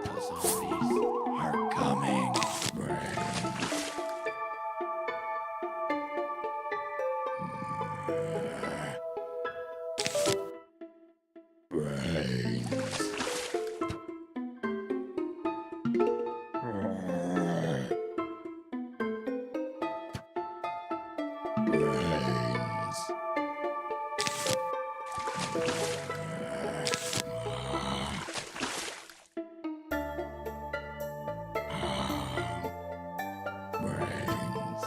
The zombies are coming. Brains. Brains. Brains.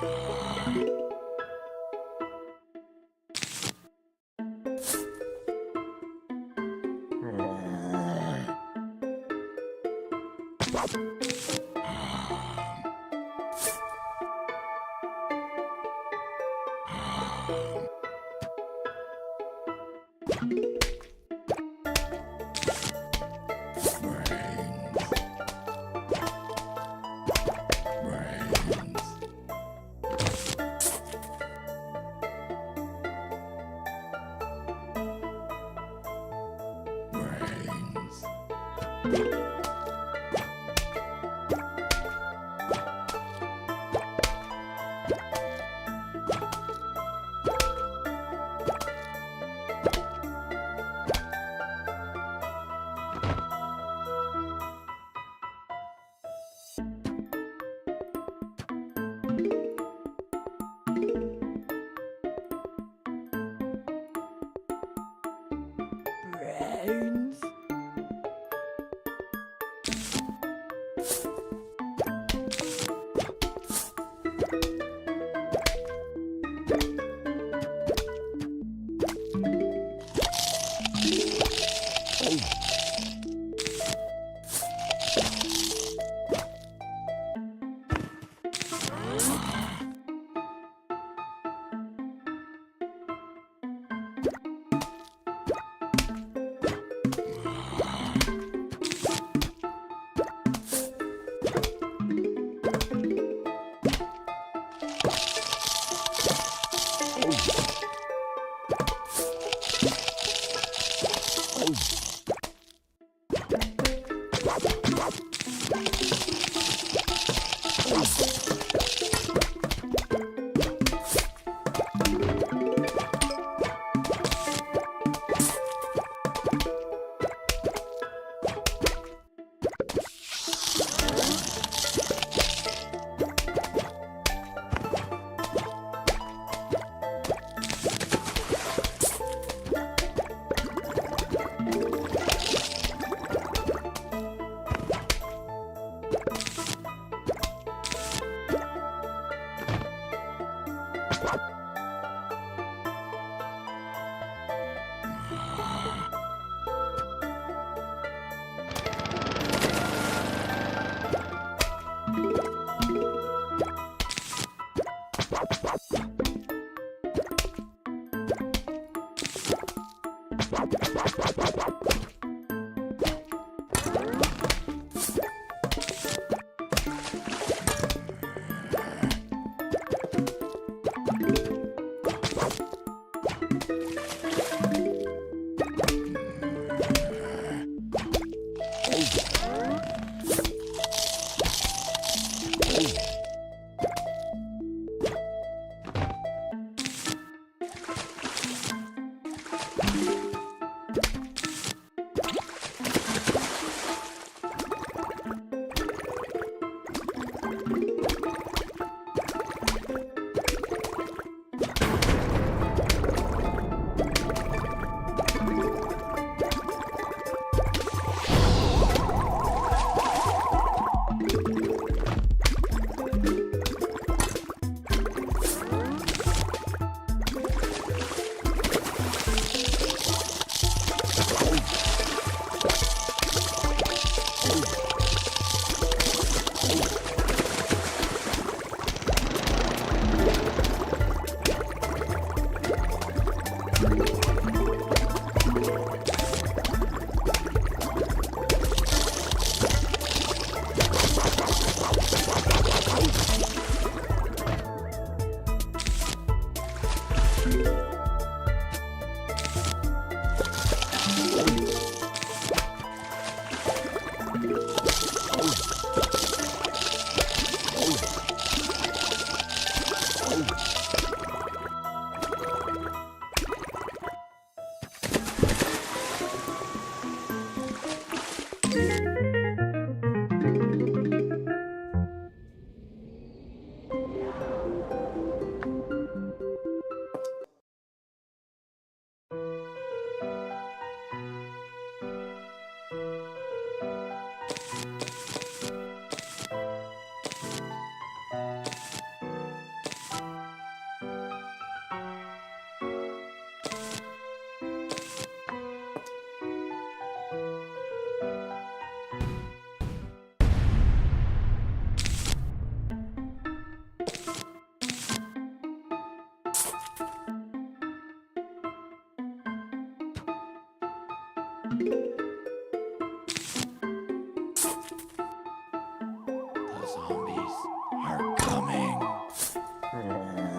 Brains. zombies are coming. Brains.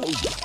The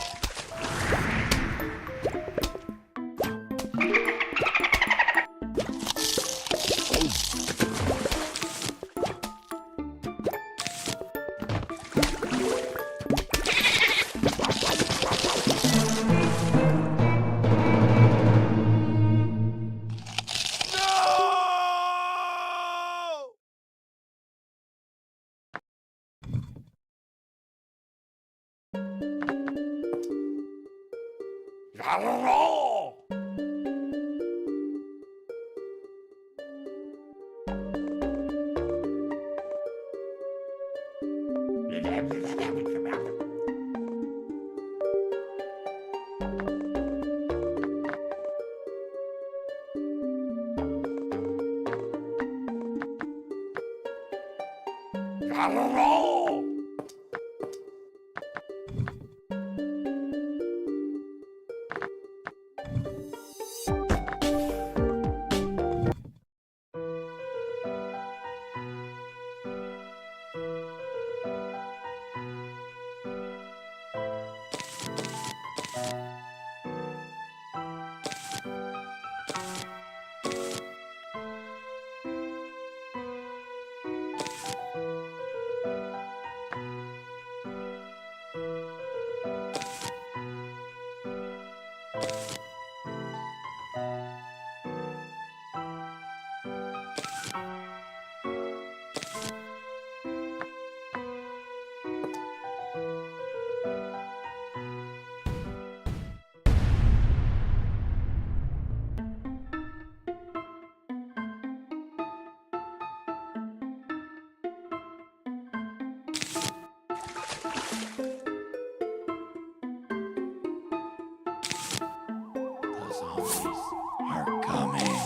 zombies are coming.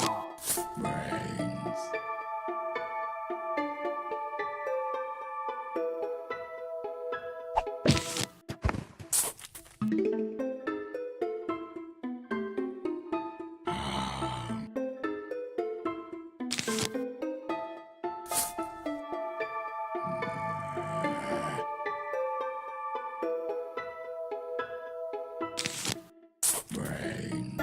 Brains. Brains.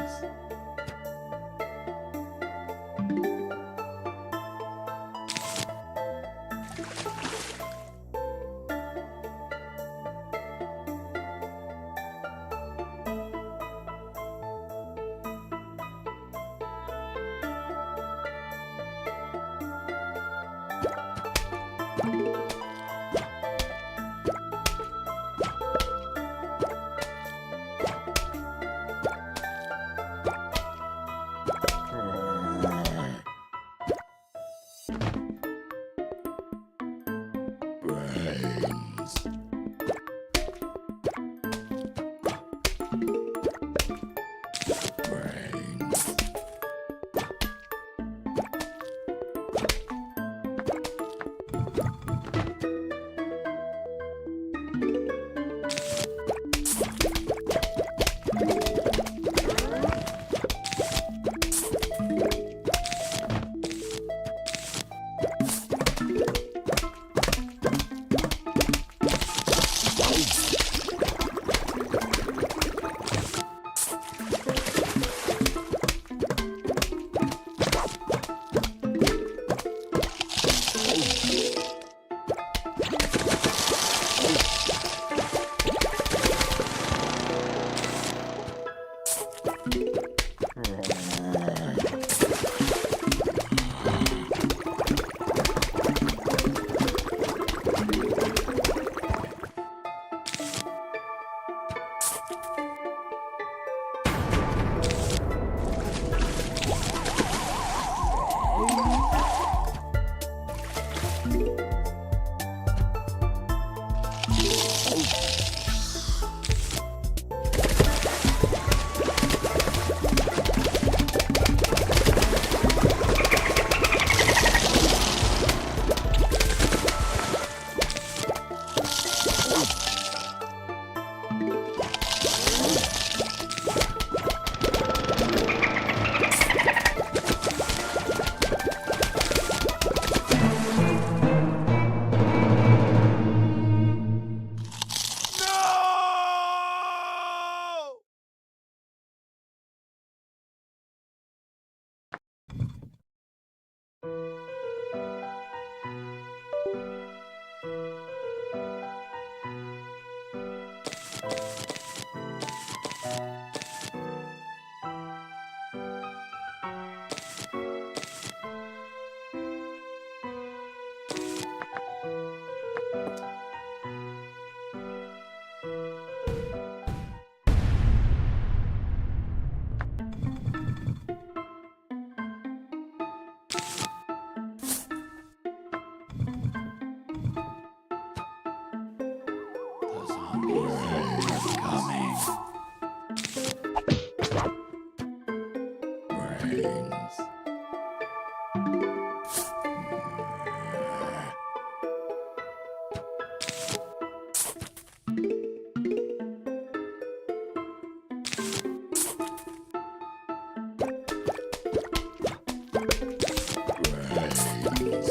Brains. Brains. Zombies are coming. Brains. Brains.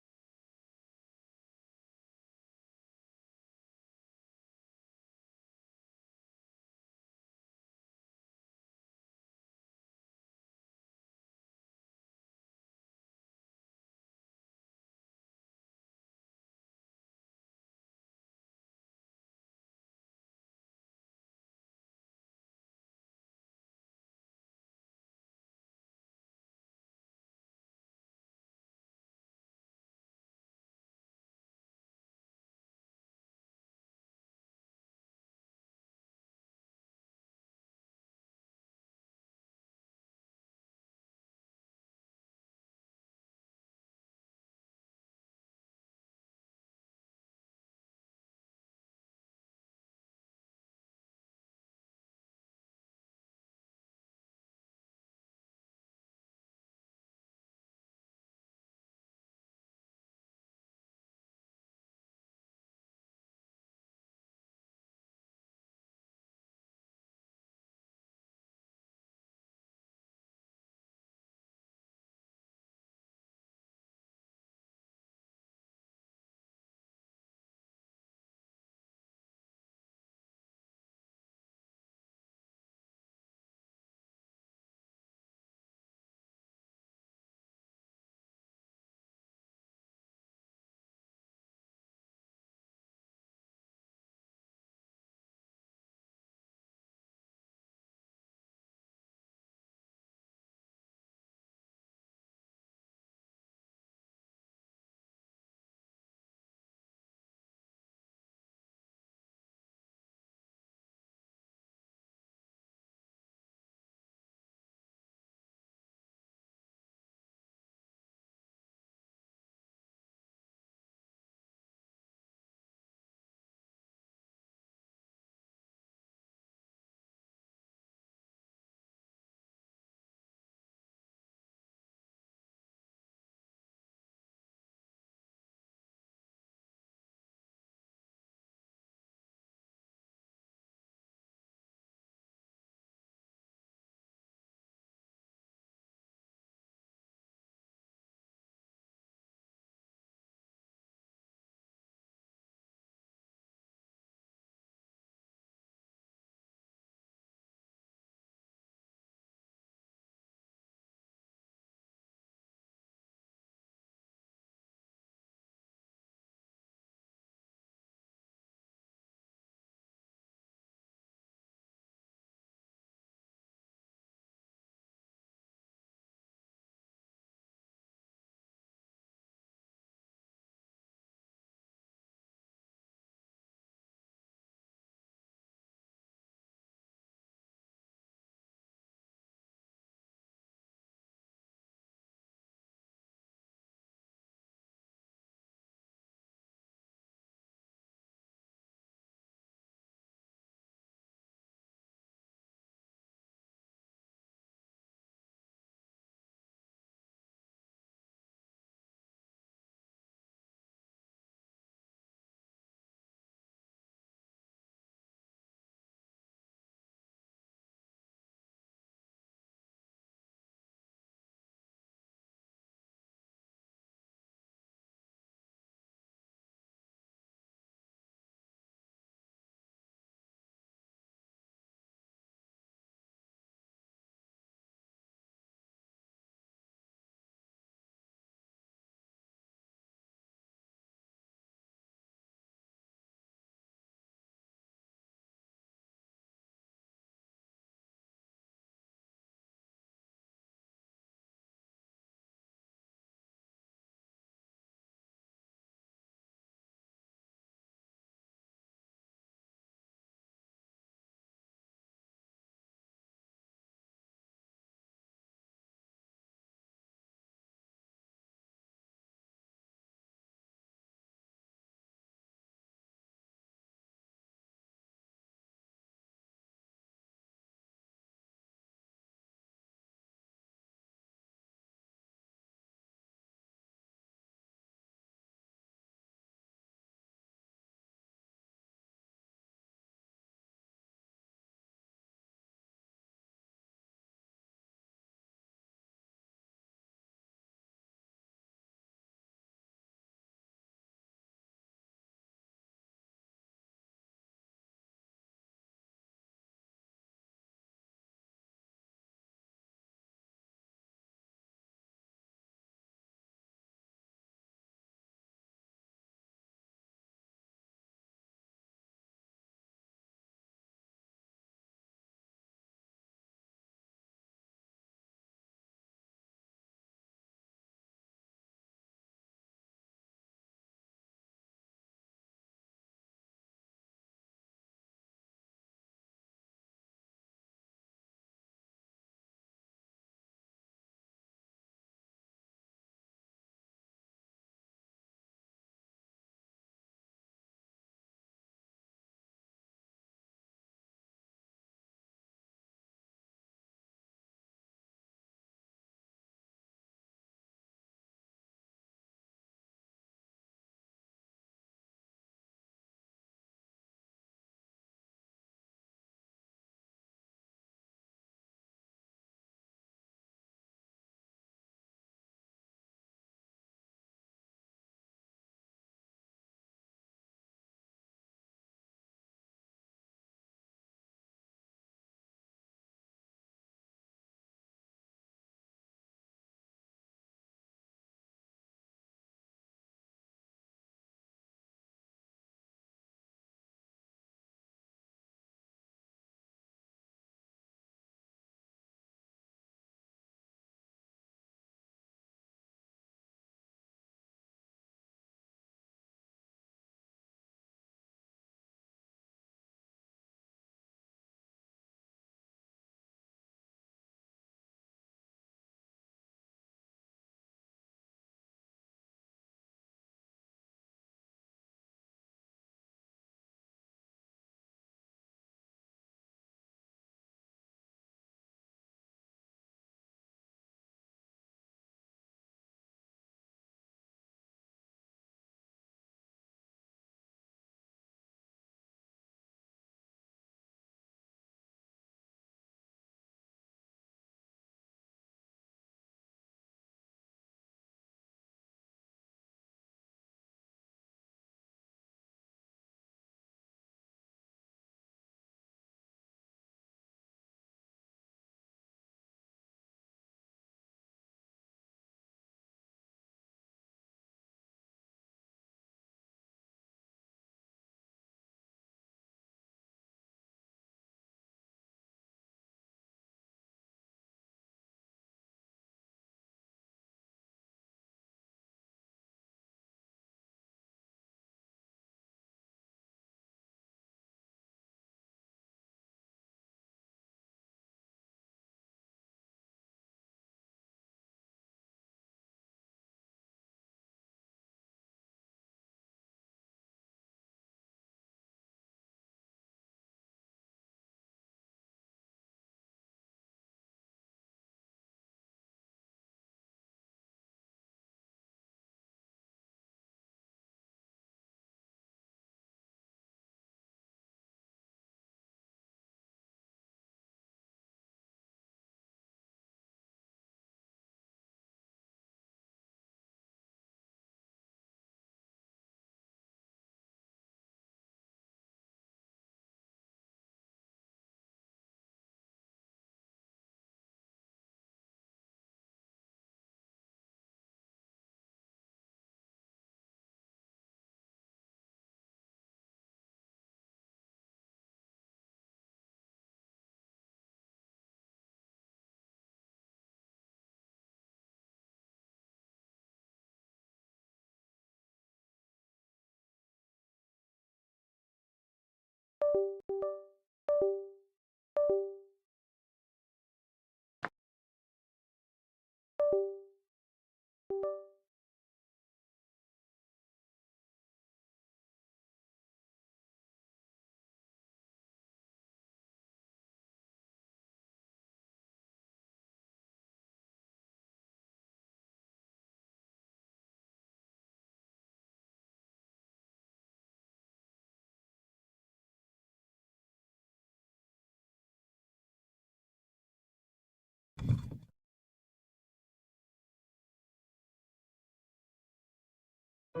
The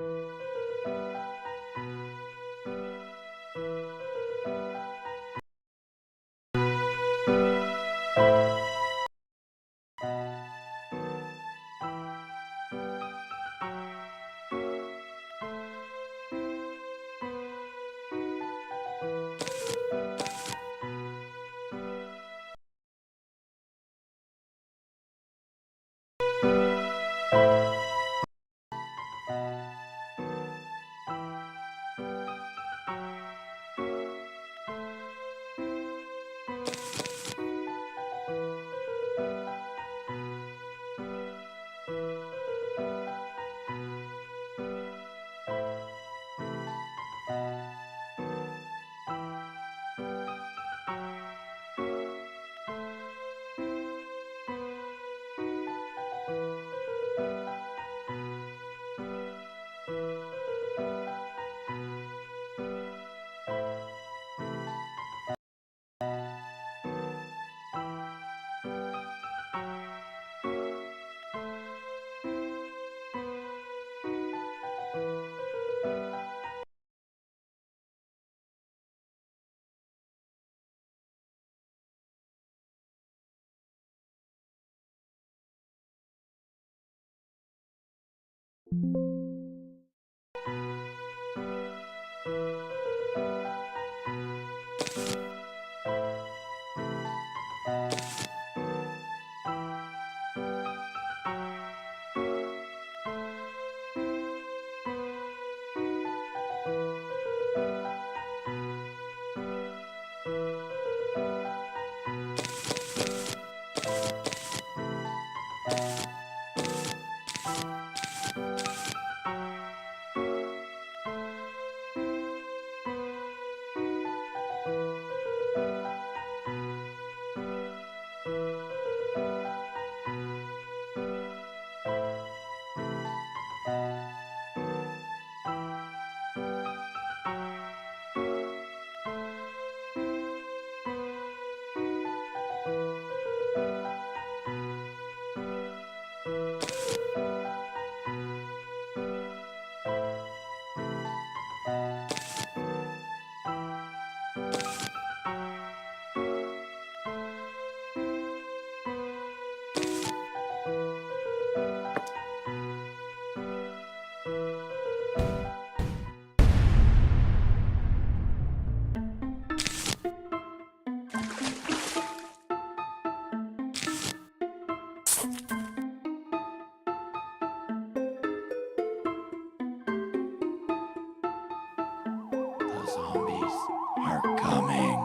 zombies are coming.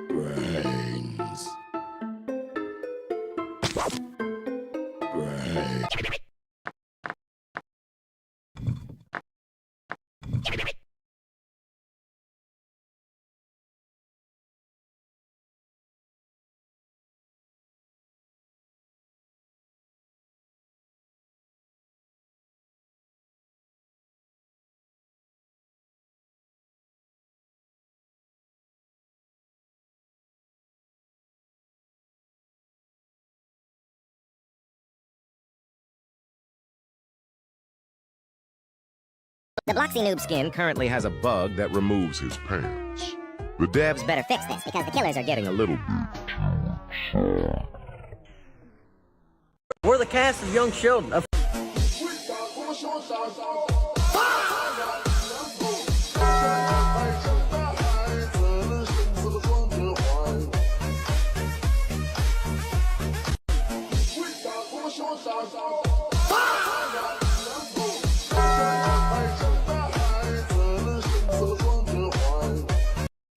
Brains. Brains. The Bloxy Noob skin currently has a bug that removes his pants. The devs better fix this because the killers are getting a little. We're the cast of Young Sheldon.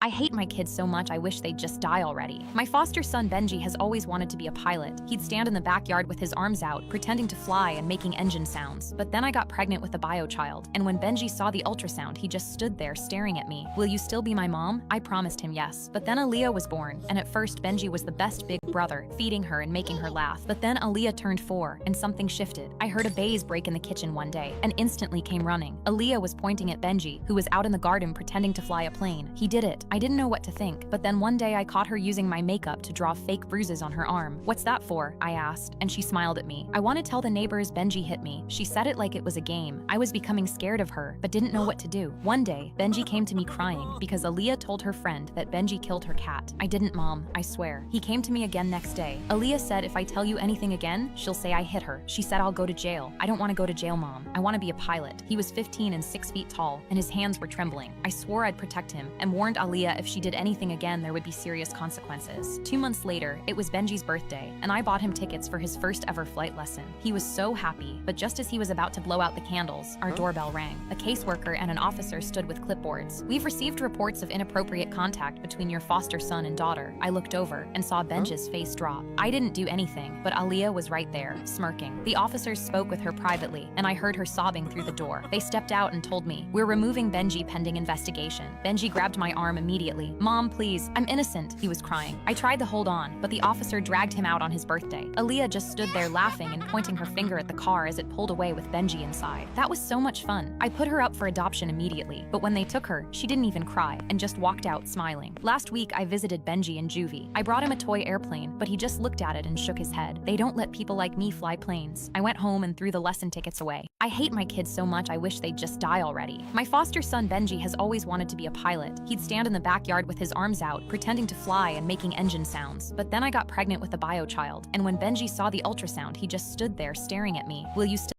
I hate my kids so much I wish they'd just die already. My foster son Benji has always wanted to be a pilot. He'd stand in the backyard with his arms out, pretending to fly and making engine sounds. But then I got pregnant with a biochild, and when Benji saw the ultrasound, he just stood there staring at me. Will you still be my mom? I promised him yes. But then Aaliyah was born, and at first Benji was the best big brother, feeding her and making her laugh. But then Aaliyah turned 4, and something shifted. I heard a vase break in the kitchen one day, and instantly came running. Aaliyah was pointing at Benji, who was out in the garden pretending to fly a plane. He did it. I didn't know what to think, but then one day I caught her using my makeup to draw fake bruises on her arm. What's that for? I asked, and she smiled at me. I want to tell the neighbors Benji hit me. She said it like it was a game. I was becoming scared of her, but didn't know what to do. One day, Benji came to me crying because Aaliyah told her friend that Benji killed her cat. I didn't, Mom, I swear. He came to me again next day. Aaliyah said if I tell you anything again, she'll say I hit her. She said I'll go to jail. I don't want to go to jail, Mom. I want to be a pilot. He was 15 and 6 feet tall, and his hands were trembling. I swore I'd protect him and warned Aaliyah if she did anything again, there would be serious consequences. 2 months later, it was Benji's birthday, and I bought him tickets for his first ever flight lesson. He was so happy, but just as he was about to blow out the candles, our doorbell rang. A caseworker and an officer stood with clipboards. We've received reports of inappropriate contact between your foster son and daughter. I looked over and saw Benji's face drop. I didn't do anything, but Aaliyah was right there, smirking. The officers spoke with her privately, and I heard her sobbing through the door. They stepped out and told me, "We're removing Benji pending investigation." Benji grabbed my arm immediately. "Mom, please, I'm innocent," he was crying. I tried to hold on, but the officer dragged him out on his birthday. Aaliyah just stood there laughing and pointing her finger at the car as it pulled away with Benji inside. That was so much fun. I put her up for adoption immediately, but when they took her, she didn't even cry and just walked out smiling. Last week, I visited Benji in juvie. I brought him a toy airplane, but he just looked at it and shook his head. They don't let people like me fly planes. I went home and threw the lesson tickets away. I hate my kids so much I wish they'd just die already. My foster son Benji has always wanted to be a pilot. He'd stand in the backyard with his arms out, pretending to fly and making engine sounds. But then I got pregnant with a biochild, and when Benji saw the ultrasound, he just stood there staring at me. Will you still—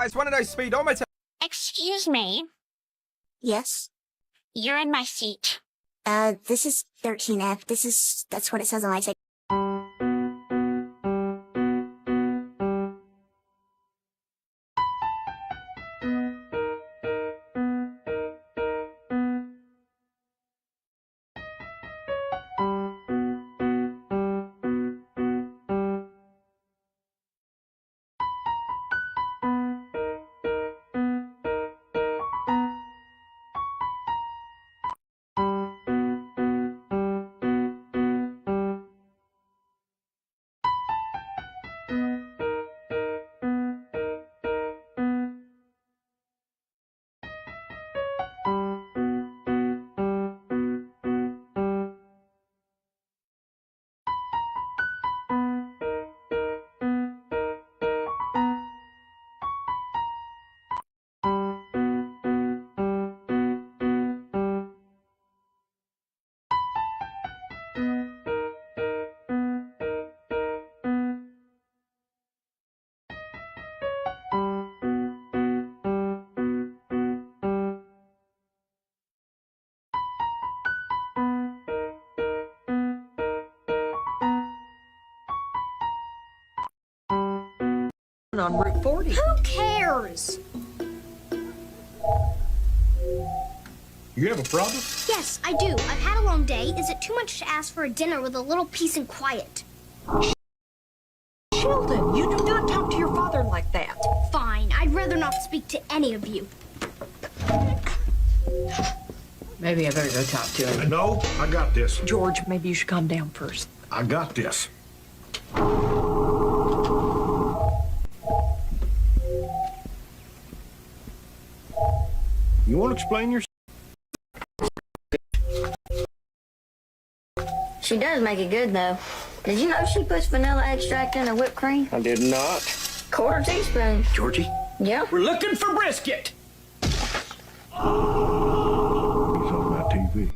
It's one of those speedometers. Excuse me. Yes. You're in my seat. This is 13F. That's what it says on my ticket. On Route 40. Who cares? You have a problem? Yes, I do. I've had a long day. Is it too much to ask for a dinner with a little peace and quiet? Sheldon, you do not talk to your father like that. Fine. I'd rather not speak to any of you. Maybe I better go talk to him. No, I got this. George, maybe you should calm down first. I got this. You want to explain yourself? She does make it good, though. Did you know she puts vanilla extract in her whipped cream? I did not. 1/4 teaspoon. Georgie? Yeah. We're looking for brisket. He's on my TV.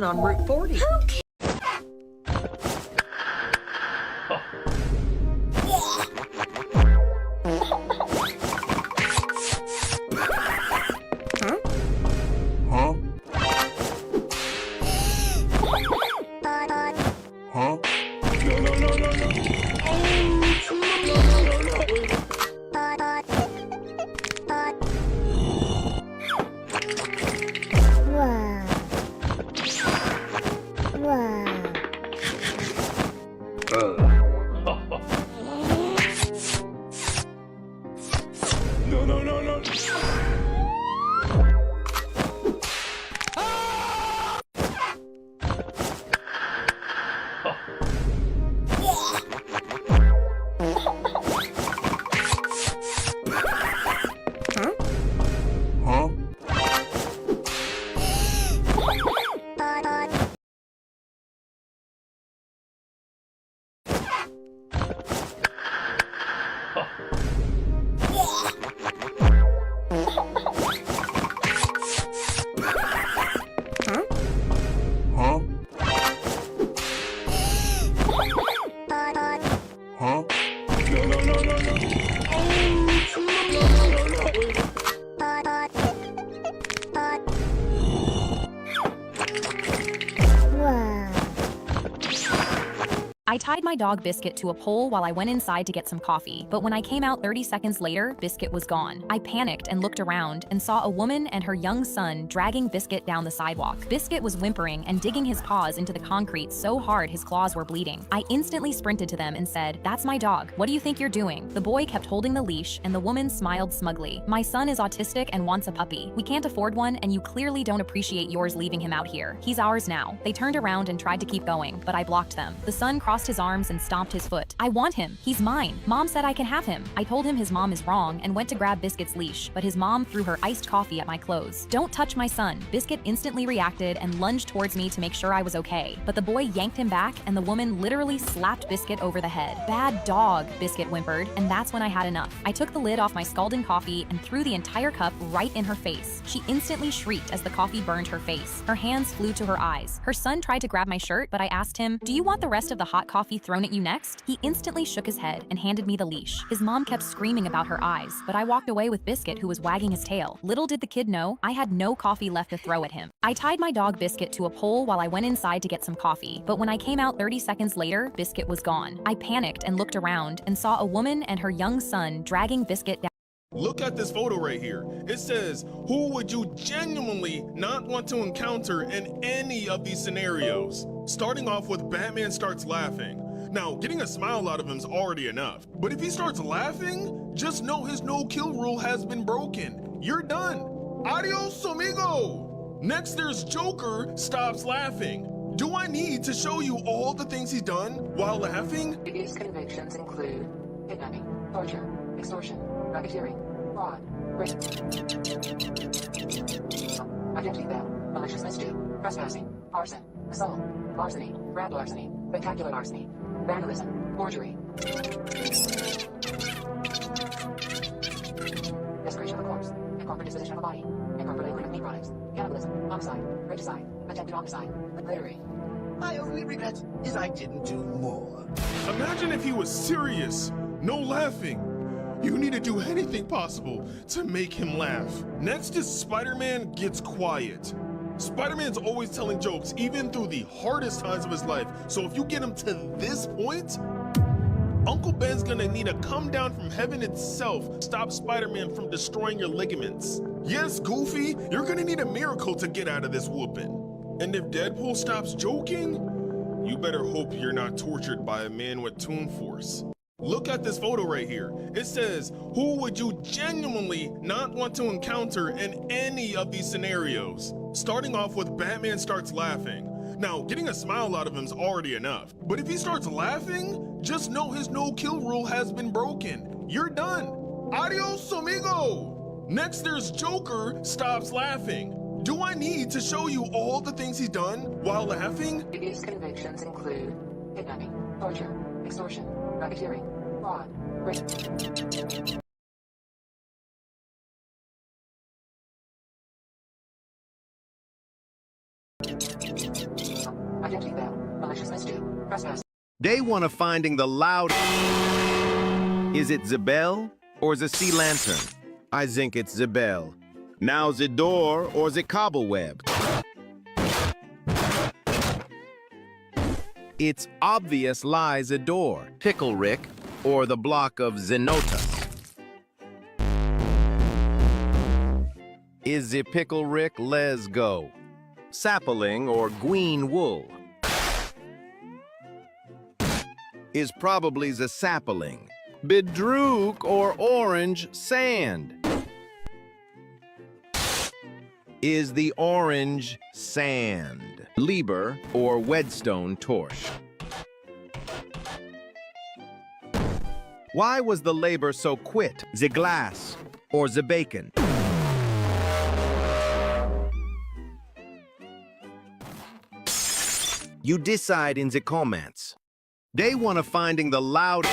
On Route 40. Huh? Huh? No. I tied my dog Biscuit to a pole while I went inside to get some coffee, but when I came out 30 seconds later, Biscuit was gone. I panicked and looked around and saw a woman and her young son dragging Biscuit down the sidewalk. Biscuit was whimpering and digging his paws into the concrete so hard his claws were bleeding. I instantly sprinted to them and said, "That's my dog. What do you think you're doing?" The boy kept holding the leash and the woman smiled smugly. "My son is autistic and wants a puppy. We can't afford one and you clearly don't appreciate yours leaving him out here. He's ours now." They turned around and tried to keep going, but I blocked them. The son crossed his arms and stomped his foot. "I want him. He's mine. Mom said I can have him." I told him his mom is wrong and went to grab Biscuit's leash, but his mom threw her iced coffee at my clothes. "Don't touch my son." Biscuit instantly reacted and lunged towards me to make sure I was okay, but the boy yanked him back and the woman literally slapped Biscuit over the head. "Bad dog," Biscuit whimpered, and that's when I had enough. I took the lid off my scalding coffee and threw the entire cup right in her face. She instantly shrieked as the coffee burned her face. Her hands flew to her eyes. Her son tried to grab my shirt, but I asked him, "Do you want the rest of the hot coffee thrown at you next?" He instantly shook his head and handed me the leash. His mom kept screaming about her eyes, but I walked away with Biscuit, who was wagging his tail. Little did the kid know, I had no coffee left to throw at him. I tied my dog Biscuit to a pole while I went inside to get some coffee, but when I came out 30 seconds later, Biscuit was gone. I panicked and looked around and saw a woman and her young son dragging Biscuit down. Look at this photo right here. It says, who would you genuinely not want to encounter in any of these scenarios? Starting off with Batman starts laughing. Now, getting a smile out of him is already enough. But if he starts laughing, just know his no-kill rule has been broken. You're done. Adios, amigo. Next, there's Joker stops laughing. Do I need to show you all the things he's done while laughing? Previous convictions include kidnapping, torture, extortion, racketeering, fraud, rape, identity theft, malicious mischief, trespassing, arson, assault, larceny, grand larceny, spectacular larceny, vandalism, forgery, desecration of a corpse, improper disposition of a body, improper labeling of meat products, cannibalism, homicide, regicide, attempted homicide, littering. My only regret is I didn't do more. Imagine if he was serious, no laughing. You need to do anything possible to make him laugh. Next is Spider-Man gets quiet. Spider-Man's always telling jokes, even through the hardest times of his life. So if you get him to this point, Uncle Ben's gonna need to come down from heaven itself, stop Spider-Man from destroying your ligaments. Yes, Goofy, you're gonna need a miracle to get out of this whooping. And if Deadpool stops joking, you better hope you're not tortured by a man with Toon Force. Look at this photo right here. It says, who would you genuinely not want to encounter in any of these scenarios? Starting off with Batman starts laughing. Now, getting a smile out of him is already enough. But if he starts laughing, just know his no-kill rule has been broken. You're done. Adios, amigo. Next, there's Joker stops laughing. Do I need to show you all the things he's done while laughing? Previous convictions include kidnapping, torture, extortion, racketeering, fraud, rape, identity theft, malicious mischief, trespass. Day one of finding the loud. Is it Zabel or the sea lantern? I think it's Zabel. Now the door or the cobbleweb? It's obvious lies a door, Pickle Rick, or the block of Zenotus. Is the Pickle Rick Les Go? Sapling or Green Wool? Is probably the sapling. Bedrook or orange sand? Is the orange sand. Lieber or Wedstone torch? Why was the labor so quit? The glass or the bacon? You decide in the comments. Day one of finding the loud.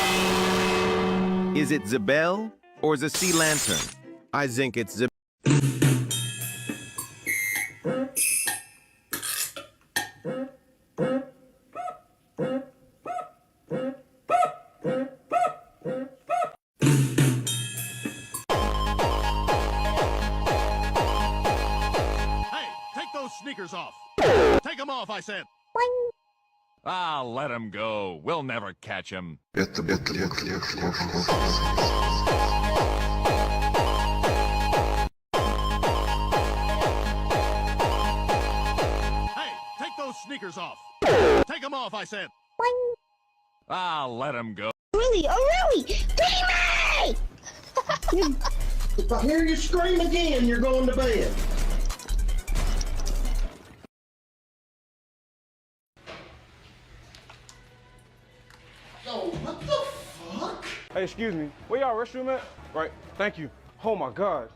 Is it Zabel or the sea lantern? I think it's Zabel. off, I said. Ah, let him go. We'll never catch him. Hey, take those sneakers off. Take them off, I said. Ah, let him go. Really? Oh, really? Dreamy! If I hear you scream again, you're going to bed. Yo, what the fuck? Hey, excuse me. Where y'all restroom at? Right. Thank you. Oh my God.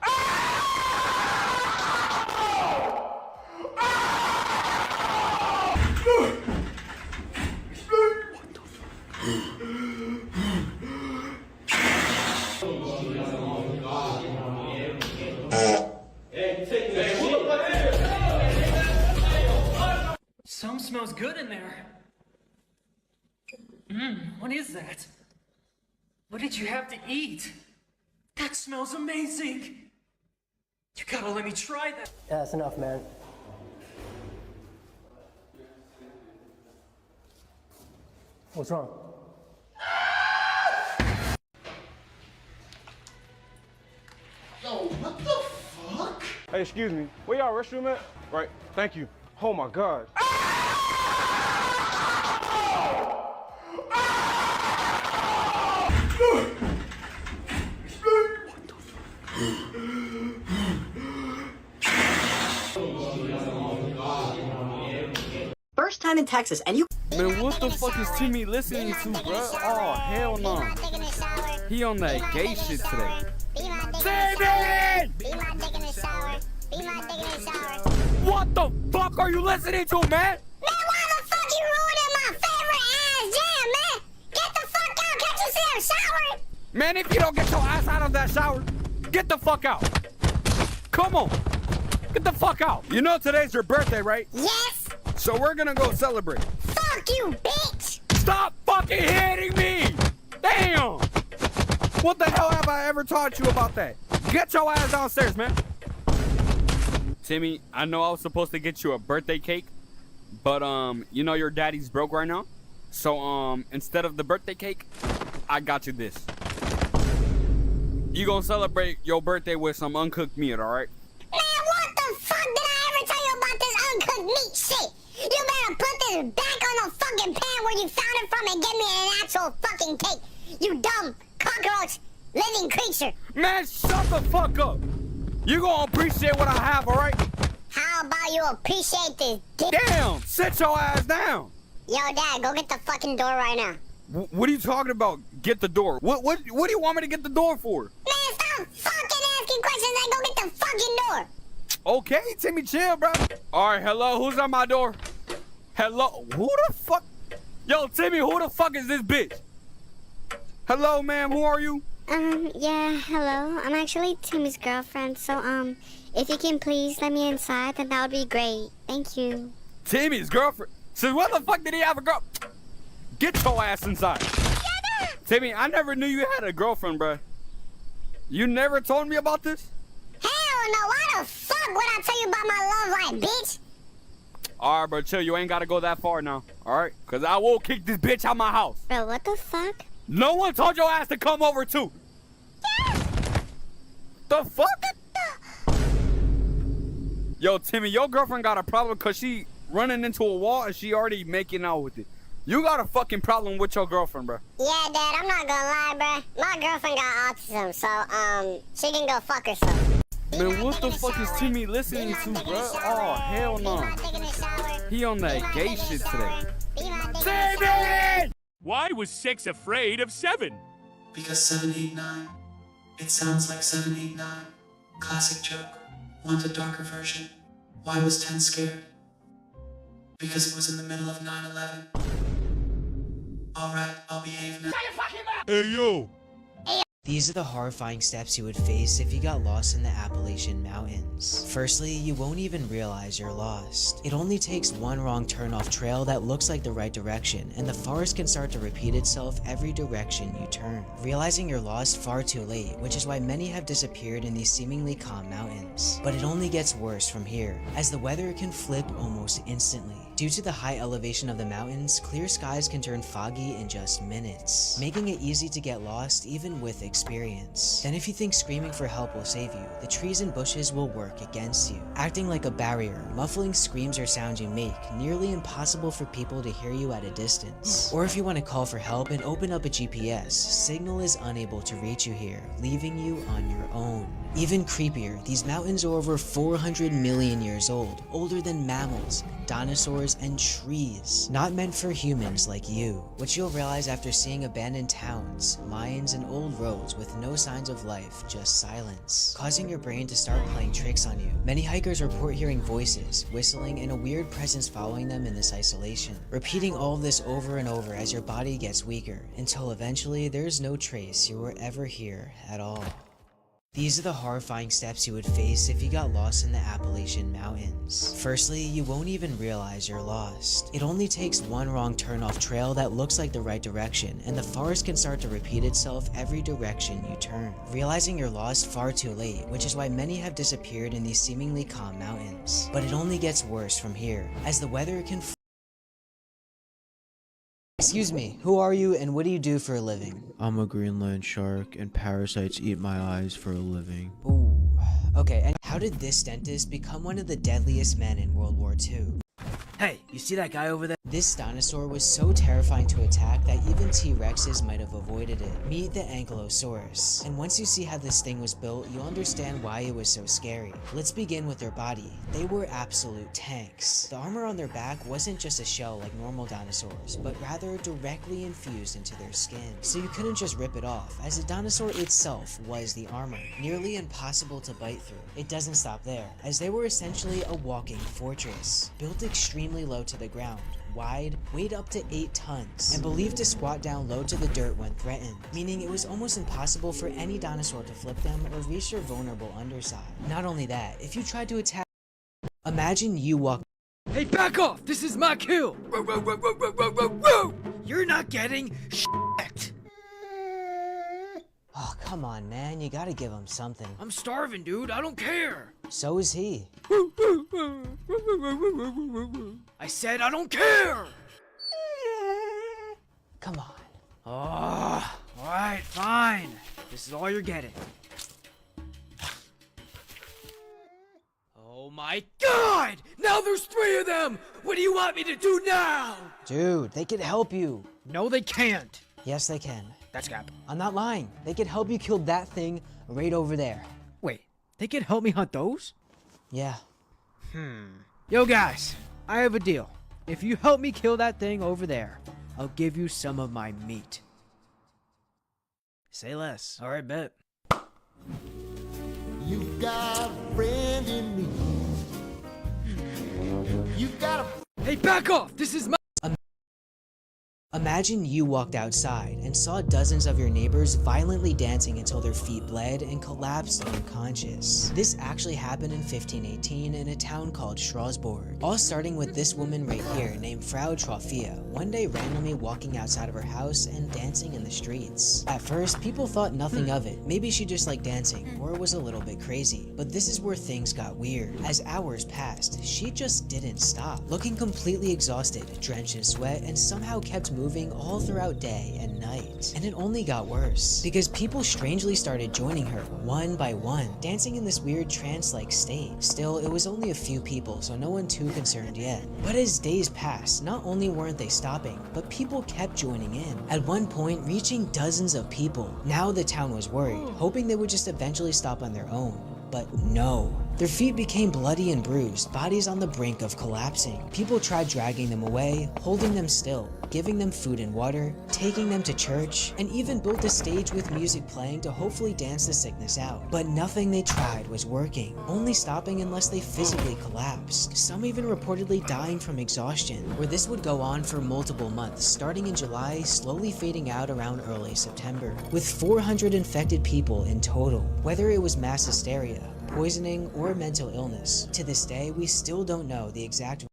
Something smells good in there. What is that? What did you have to eat? That smells amazing. You gotta let me try that. Yeah, that's enough, man. What's wrong? Yo, what the fuck? Hey, excuse me. Where y'all restroom at? Right. Thank you. Oh my God. First time in Texas, and you. Man, what the fuck is Timmy listening to, bro? Oh, hell no. He on that gay shit today. Timmy! What the fuck are you listening to, man? Man, why the fuck you ruining my favorite ass jam, man? Get the fuck out. Can't you see I'm showering? Man, if you don't get your ass out of that shower, get the fuck out. Come on. Get the fuck out. You know today's your birthday, right? Yes. So we're gonna go celebrate. Fuck you, bitch. Stop fucking hitting me! Damn! What the hell have I ever taught you about that? Get your ass downstairs, man. Timmy, I know I was supposed to get you a birthday cake, but you know your daddy's broke right now. So instead of the birthday cake, I got you this. You gonna celebrate your birthday with some uncooked meat, alright? Man, what the fuck did I ever tell you about this uncooked meat shit? You better put this back on the fucking pan where you found it from and give me an actual fucking cake. You dumb cockroach living creature. Man, shut the fuck up. You gonna appreciate what I have, alright? How about you appreciate this dick? Damn, sit your ass down. Yo, Dad, go get the fucking door right now. What are you talking about? Get the door. What do you want me to get the door for? Man, stop fucking asking questions and go get the fucking door. Okay, Timmy, chill, bro. All right, hello, who's on my door? Hello, who the fuck? Yo, Timmy, who the fuck is this bitch? Hello, ma'am, who are you? Yeah, hello. I'm actually Timmy's girlfriend, so, if you can please let me inside, then that would be great. Thank you. Timmy's girlfriend? Since when the fuck did he have a girl? Get your ass inside. Timmy, I never knew you had a girlfriend, bro. You never told me about this? Hell no, why the fuck would I tell you about my love life, bitch? All right, bro, chill. You ain't got to go that far now, all right? Because I will kick this bitch out my house. Bro, what the fuck? No one told your ass to come over, too. The fuck? Yo, Timmy, your girlfriend got a problem because she running into a wall and she already making out with it. You got a fucking problem with your girlfriend, bro. Yeah, Dad, I'm not gonna lie, bro. My girlfriend got autism, so, she can go fuck herself. Man, what the fuck is Timmy listening to, bro? Oh, hell no. He on that gay shit today. Timmy! Why was 6 afraid of 7? Because 7, 8, 9. It sounds like 7, 8, 9. Classic joke. Want a darker version? Why was 10 scared? Because it was in the middle of 9/11. Alright, I'll behave now. Hey, yo! These are the horrifying steps you would face if you got lost in the Appalachian Mountains. Firstly, you won't even realize you're lost. It only takes one wrong turn off trail that looks like the right direction, and the forest can start to repeat itself every direction you turn. Realizing you're lost far too late, which is why many have disappeared in these seemingly calm mountains. But it only gets worse from here, as the weather can flip almost instantly. Due to the high elevation of the mountains, clear skies can turn foggy in just minutes, making it easy to get lost even with experience. Then if you think screaming for help will save you, the trees and bushes will work against you, acting like a barrier, muffling screams or sounds you make, nearly impossible for people to hear you at a distance. Or if you want to call for help and open up a GPS, signal is unable to reach you here, leaving you on your own. Even creepier, these mountains are over 400 million years old, older than mammals, dinosaurs, and trees. Not meant for humans like you, which you'll realize after seeing abandoned towns, mines, and old roads with no signs of life, just silence, causing your brain to start playing tricks on you. Many hikers report hearing voices, whistling, and a weird presence following them in this isolation, repeating all of this over and over as your body gets weaker, until eventually there's no trace you were ever here at all. These are the horrifying steps you would face if you got lost in the Appalachian Mountains. Firstly, you won't even realize you're lost. It only takes one wrong turn off trail that looks like the right direction, and the forest can start to repeat itself every direction you turn, realizing you're lost far too late, which is why many have disappeared in these seemingly calm mountains. But it only gets worse from here, as the weather can Excuse me, who are you and what do you do for a living? I'm a Greenland shark and parasites eat my eyes for a living. Ooh, okay, and how did this dentist become one of the deadliest men in World War II? Hey, you see that guy over there? This dinosaur was so terrifying to attack that even T-Rexes might have avoided it. Meet the Ankylosaurus. And once you see how this thing was built, you'll understand why it was so scary. Let's begin with their body. They were absolute tanks. The armor on their back wasn't just a shell like normal dinosaurs, but rather directly infused into their skin. So you couldn't just rip it off, as the dinosaur itself was the armor, nearly impossible to bite through. It doesn't stop there, as they were essentially a walking fortress, built extremely low to the ground, wide, weighed up to 8 tons, and believed to squat down low to the dirt when threatened, meaning it was almost impossible for any dinosaur to flip them or reach their vulnerable underside. Not only that, if you tried to attack, imagine you walk. Hey, back off! This is my kill! You're not getting shit! Oh, come on, man, you gotta give him something. I'm starving, dude, I don't care! So is he. I said I don't care! Come on. Oh, alright, fine. This is all you're getting. Oh my god! Now there's 3 of them! What do you want me to do now? Dude, they could help you. No, they can't. Yes, they can. That's cap. I'm not lying. They could help you kill that thing right over there. Wait, they could help me hunt those? Yeah. Yo guys, I have a deal. If you help me kill that thing over there, I'll give you some of my meat. Say less. Alright, bet. You got a friend in me. You got a... Hey, back off! This is my... Imagine you walked outside and saw dozens of your neighbors violently dancing until their feet bled and collapsed unconscious. This actually happened in 1518 in a town called Strasbourg. All starting with this woman right here named Frau Trophia, one day randomly walking outside of her house and dancing in the streets. At first, people thought nothing of it. Maybe she just liked dancing, or was a little bit crazy. But this is where things got weird. As hours passed, she just didn't stop, looking completely exhausted, drenched in sweat, and somehow kept moving all throughout day and night. And it only got worse, because people strangely started joining her, one by one, dancing in this weird trance-like state. Still, it was only a few people, so no one too concerned yet. But as days passed, not only weren't they stopping, but people kept joining in, at one point reaching dozens of people. Now the town was worried, hoping they would just eventually stop on their own. But no. Their feet became bloody and bruised, bodies on the brink of collapsing. People tried dragging them away, holding them still, giving them food and water, taking them to church, and even built a stage with music playing to hopefully dance the sickness out. But nothing they tried was working, only stopping unless they physically collapsed. Some even reportedly dying from exhaustion, where this would go on for multiple months, starting in July, slowly fading out around early September, with 400 infected people in total. Whether it was mass hysteria, poisoning, or mental illness, to this day we still don't know the exact.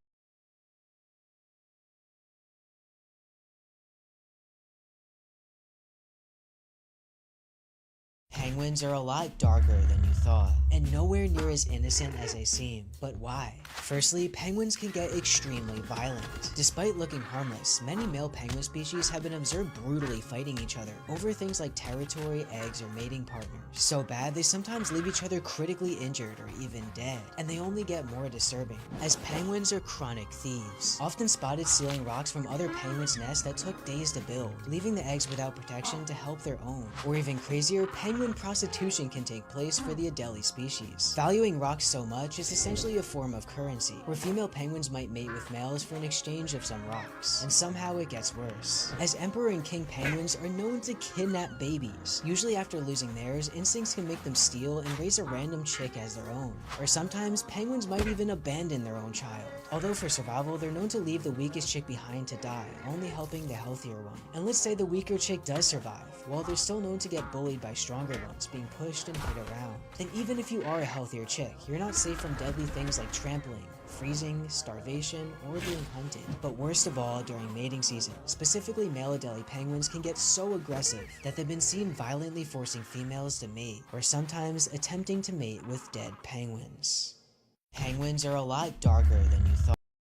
Penguins are a lot darker than you thought, and nowhere near as innocent as they seem. But why? Firstly, penguins can get extremely violent. Despite looking harmless, many male penguin species have been observed brutally fighting each other over things like territory, eggs, or mating partners. So bad, they sometimes leave each other critically injured or even dead, and they only get more disturbing, as penguins are chronic thieves, often spotted stealing rocks from other penguins' nests that took days to build, leaving the eggs without protection to help their own. Or even crazier, penguin prostitution can take place for the Adelie species. Valuing rocks so much is essentially a form of currency, where female penguins might mate with males for an exchange of some rocks. And somehow it gets worse, as emperor and king penguins are known to kidnap babies. Usually after losing theirs, instincts can make them steal and raise a random chick as their own. Or sometimes, penguins might even abandon their own child. Although for survival, they're known to leave the weakest chick behind to die, only helping the healthier one. And let's say the weaker chick does survive, well, they're still known to get bullied by stronger ones, being pushed and hit around. And even if you are a healthier chick, you're not safe from deadly things like trampling, freezing, starvation, or being hunted. But worst of all, during mating season, specifically male Adelie penguins can get so aggressive that they've been seen violently forcing females to mate, or sometimes attempting to mate with dead penguins. Penguins are a lot darker than you thought.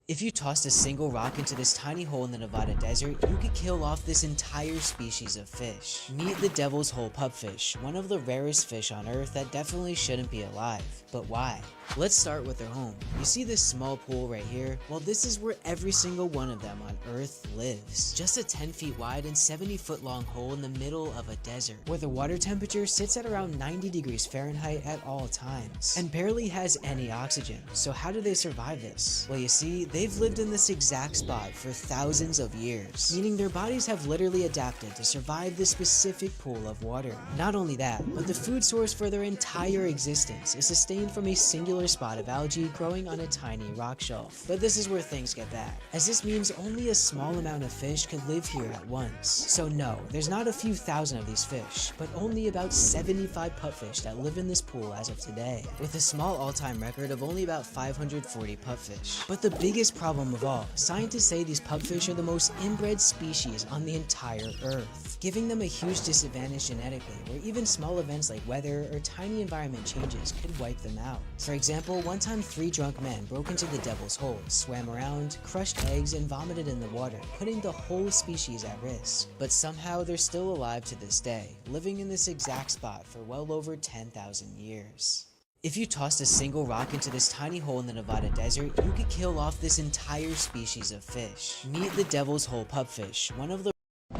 If you tossed a single rock into this tiny hole in the Nevada desert, you could kill off this entire species of fish. Meet the Devil's Hole pupfish, one of the rarest fish on Earth that definitely shouldn't be alive. But why? Let's start with their home. You see this small pool right here? Well, this is where every single one of them on Earth lives. Just a 10 feet wide and 70 foot long hole in the middle of a desert, where the water temperature sits at around 90 degrees Fahrenheit at all times, and barely has any oxygen. So how do they survive this? Well, you see, they've lived in this exact spot for thousands of years, meaning their bodies have literally adapted to survive this specific pool of water. Not only that, but the food source for their entire existence is sustained from a singular spot of algae growing on a tiny rock shelf. But this is where things get bad, as this means only a small amount of fish could live here at once. So no, there's not a few thousand of these fish, but only about 75 pupfish that live in this pool as of today, with a small all-time record of only about 540 pupfish. But the biggest problem of all, scientists say these pupfish are the most inbred species on the entire Earth, giving them a huge disadvantage genetically, where even small events like weather or tiny environment changes could wipe them out. For example, one time 3 drunk men broke into the Devil's Hole, swam around, crushed eggs, and vomited in the water, putting the whole species at risk. But somehow they're still alive to this day, living in this exact spot for well over 10,000 years. If you tossed a single rock into this tiny hole in the Nevada desert, you could kill off this entire species of fish. Meet the Devil's Hole pupfish, one of the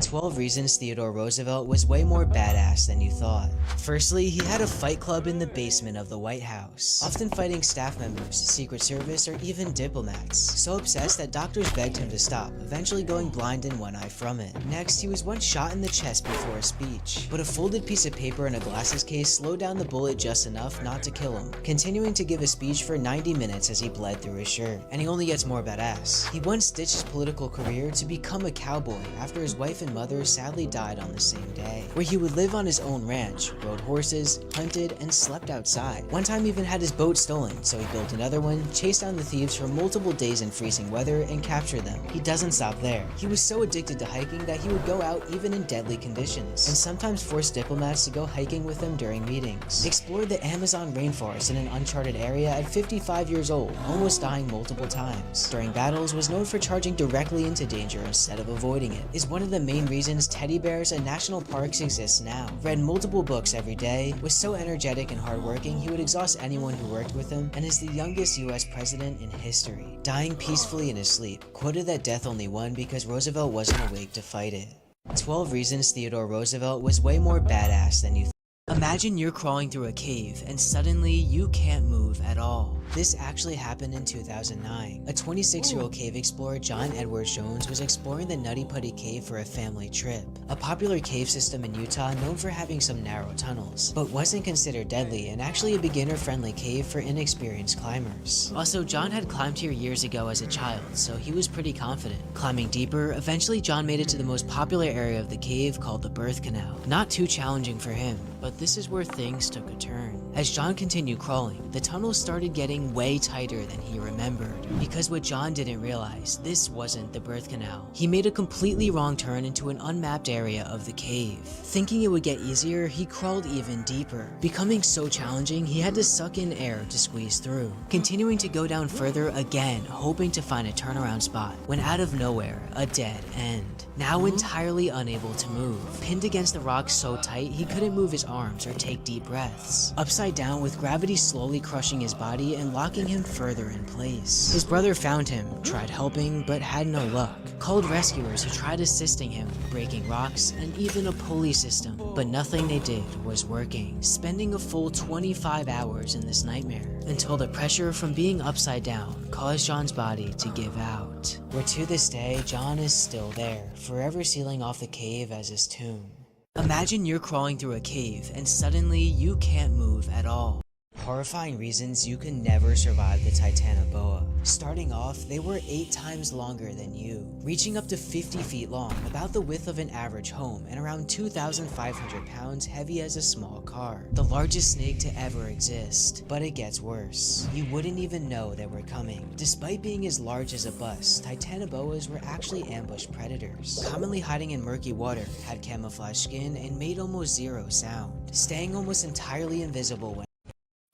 12 reasons Theodore Roosevelt was way more badass than you thought. Firstly, he had a fight club in the basement of the White House, often fighting staff members, Secret Service, or even diplomats. So obsessed that doctors begged him to stop, eventually going blind in one eye from it. Next, he was once shot in the chest before a speech, but a folded piece of paper in a glasses case slowed down the bullet just enough not to kill him, continuing to give a speech for 90 minutes as he bled through his shirt. And he only gets more badass. He once ditched his political career to become a cowboy after his wife and mother sadly died on the same day, where he would live on his own ranch, rode horses, hunted, and slept outside. One time even had his boat stolen, so he built another one, chased down the thieves for multiple days in freezing weather, and captured them. He doesn't stop there. He was so addicted to hiking that he would go out even in deadly conditions, and sometimes force diplomats to go hiking with him during meetings. Explored the Amazon rainforest in an uncharted area at 55 years old, almost dying multiple times. During battles, was known for charging directly into danger instead of avoiding it. Is one of the main reasons teddy bears and national parks exist now. Read multiple books every day, was so energetic and hardworking he would exhaust anyone who worked with him, and is the youngest US president in history, dying peacefully in his sleep. Quoted that death only won because Roosevelt wasn't awake to fight it. 12 reasons Theodore Roosevelt was way more badass than you thought. Imagine you're crawling through a cave and suddenly you can't move at all. This actually happened in 2009. A 26-year-old cave explorer, John Edward Jones, was exploring the Nutty Putty Cave for a family trip, a popular cave system in Utah known for having some narrow tunnels, but wasn't considered deadly and actually a beginner-friendly cave for inexperienced climbers. Also, John had climbed here years ago as a child, so he was pretty confident. Climbing deeper, eventually John made it to the most popular area of the cave called the Birth Canal. Not too challenging for him, but this is where things took a turn. As John continued crawling, the tunnel started getting way tighter than he remembered. Because what John didn't realize, this wasn't the birth canal. He made a completely wrong turn into an unmapped area of the cave. Thinking it would get easier, he crawled even deeper. Becoming so challenging, he had to suck in air to squeeze through. Continuing to go down further again, hoping to find a turnaround spot, when out of nowhere, a dead end. Now entirely unable to move. Pinned against the rocks so tight, he couldn't move his arms or take deep breaths. Upside down with gravity slowly crushing his body and locking him further in place. His brother found him, tried helping, but had no luck. Called rescuers who tried assisting him, breaking rocks, and even a pulley system. But nothing they did was working. Spending a full 25 hours in this nightmare, until the pressure from being upside down caused John's body to give out. Where to this day, John is still there, forever sealing off the cave as his tomb. Imagine you're crawling through a cave and suddenly you can't move at all. Horrifying reasons you can never survive the Titanoboa. Starting off, they were 8 times longer than you, reaching up to 50 feet long, about the width of an average home, and around 2,500 pounds, heavy as a small car. The largest snake to ever exist. But it gets worse. You wouldn't even know they were coming. Despite being as large as a bus, Titanoboas were actually ambush predators, commonly hiding in murky water, had camouflage skin, and made almost zero sound, staying almost entirely invisible when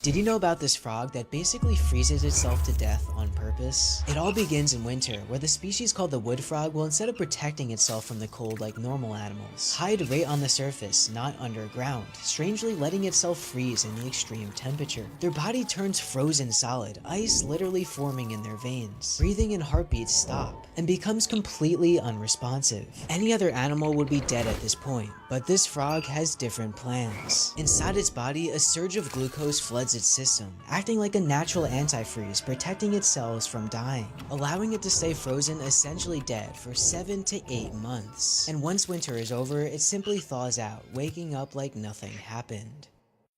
Did you know about this frog that basically freezes itself to death on purpose? It all begins in winter, where the species called the wood frog will, instead of protecting itself from the cold like normal animals, hide right on the surface, not underground, strangely letting itself freeze in the extreme temperature. Their body turns frozen solid, ice literally forming in their veins. Breathing and heartbeats stop, and becomes completely unresponsive. Any other animal would be dead at this point, but this frog has different plans. Inside its body, a surge of glucose floods its system, acting like a natural antifreeze, protecting its cells from dying, allowing it to stay frozen essentially dead for 7 to 8 months. And once winter is over, it simply thaws out, waking up like nothing happened.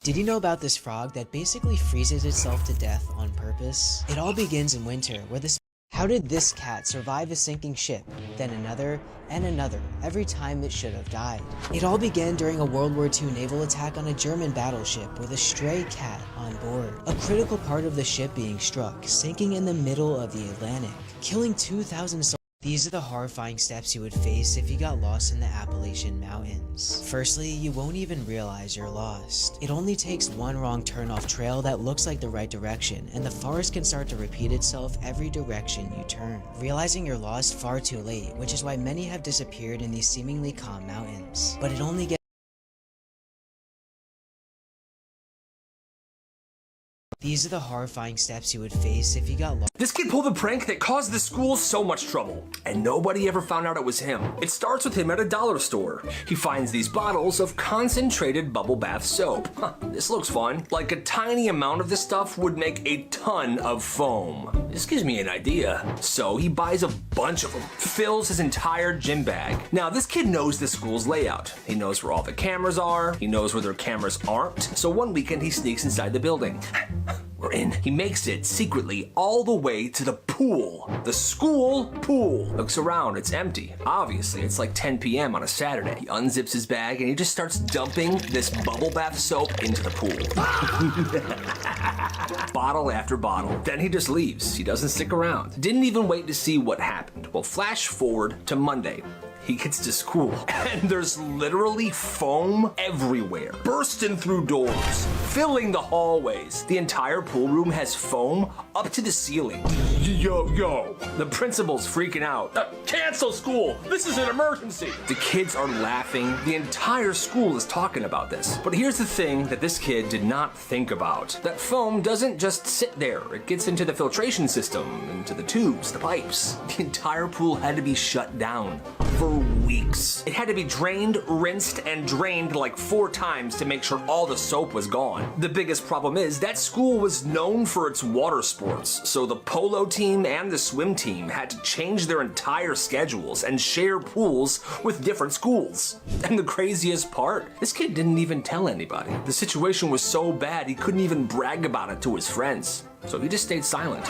Did you know about this frog that basically freezes itself to death on purpose? It all begins in winter, where the How did this cat survive a sinking ship, then another, and another, every time it should have died? It all began during a World War II naval attack on a German battleship with a stray cat on board. A critical part of the ship being struck, sinking in the middle of the Atlantic, killing 2,000 soldiers. These are the horrifying steps you would face if you got lost in the Appalachian Mountains. Firstly, you won't even realize you're lost. It only takes one wrong turn off trail that looks like the right direction, and the forest can start to repeat itself every direction you turn. Realizing you're lost far too late, which is why many have disappeared in these seemingly calm mountains. But it only gets These are the horrifying steps you would face if you got lost. This kid pulled a prank that caused the school so much trouble, and nobody ever found out it was him. It starts with him at a dollar store. He finds these bottles of concentrated bubble bath soap. This looks fun. Like a tiny amount of this stuff would make a ton of foam. This gives me an idea. So he buys a bunch of them, fills his entire gym bag. Now this kid knows the school's layout. He knows where all the cameras are. He knows where their cameras aren't. So one weekend he sneaks inside the building. We're in. He makes it secretly all the way to the pool. The school pool. Looks around, it's empty. Obviously, it's like 10 p.m. on a Saturday. He unzips his bag and he just starts dumping this bubble bath soap into the pool. Bottle after bottle. Then he just leaves. He doesn't stick around. Didn't even wait to see what happened. Well, flash forward to Monday. He gets to school, and there's literally foam everywhere, bursting through doors, filling the hallways. The entire pool room has foam up to the ceiling. Yo. The principal's freaking out. Cancel school! This is an emergency! The kids are laughing. The entire school is talking about this. But here's the thing that this kid did not think about. That foam doesn't just sit there. It gets into the filtration system, into the tubes, the pipes. The entire pool had to be shut down for weeks. It had to be drained, rinsed, and drained like 4 times to make sure all the soap was gone. The biggest problem is that school was known for its water sports, so the polo team and the swim team had to change their entire schedules and share pools with different schools. And the craziest part, this kid didn't even tell anybody. The situation was so bad he couldn't even brag about it to his friends, so he just stayed silent.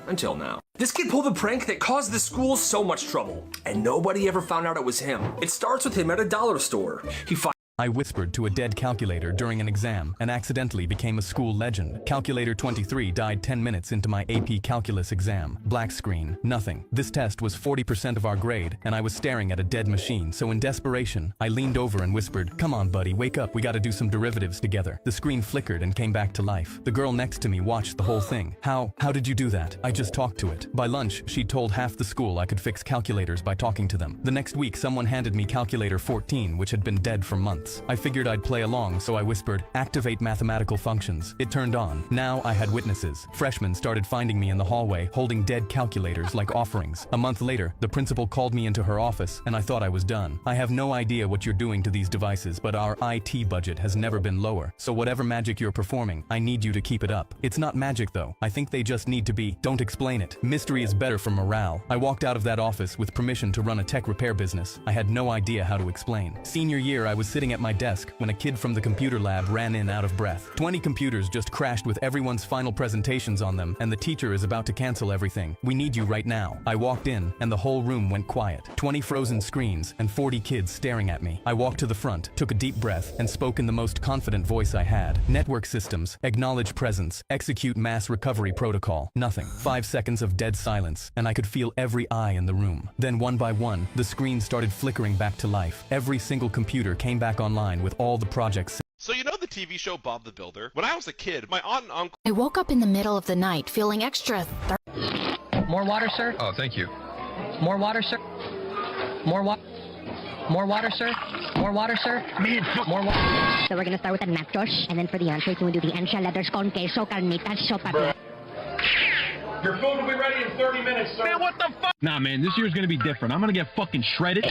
Until now. This kid pulled a prank that caused the school so much trouble, and nobody ever found out it was him. It starts with him at a dollar store. He I whispered to a dead calculator during an exam and accidentally became a school legend. Calculator 23 died 10 minutes into my AP Calculus exam. Black screen, nothing. This test was 40% of our grade, and I was staring at a dead machine, so in desperation, I leaned over and whispered, "Come on, buddy, wake up, we gotta do some derivatives together." The screen flickered and came back to life. The girl next to me watched the whole thing. How did you do that? I just talked to it. By lunch, she told half the school I could fix calculators by talking to them. The next week, someone handed me calculator 14, which had been dead for months. I figured I'd play along, so I whispered, "Activate mathematical functions." It turned on. Now I had witnesses. Freshmen started finding me in the hallway, holding dead calculators like offerings. A month later, the principal called me into her office, and I thought I was done. "I have no idea what you're doing to these devices, but our IT budget has never been lower. So whatever magic you're performing, I need you to keep it up." It's not magic though. I think they just need to be. Don't explain it. Mystery is better for morale. I walked out of that office with permission to run a tech repair business. I had no idea how to explain. Senior year, I was sitting at my desk when a kid from the computer lab ran in out of breath. 20 computers just crashed with everyone's final presentations on them, and the teacher is about to cancel everything. "We need you right now." I walked in, and the whole room went quiet. 20 frozen screens, and 40 kids staring at me. I walked to the front, took a deep breath, and spoke in the most confident voice I had. "Network systems, acknowledge presence, execute mass recovery protocol." Nothing. 5 seconds of dead silence, and I could feel every eye in the room. Then one by one, the screens started flickering back to life. Every single computer came back online with all the projects. So you know the TV show Bob the Builder? When I was a kid, my aunt and uncle... I woke up in the middle of the night feeling extra More water, sir? Oh, thank you. More water, sir? More water? More water, sir? More water, sir? More water. So we're gonna start with the nachos, and then for the entrees, we'll do the enchiladas con queso, carnitas, sopa. Your food will be ready in 30 minutes, sir. Man, what the fuck? Nah, man, this year's gonna be different. I'm gonna get fucking shredded.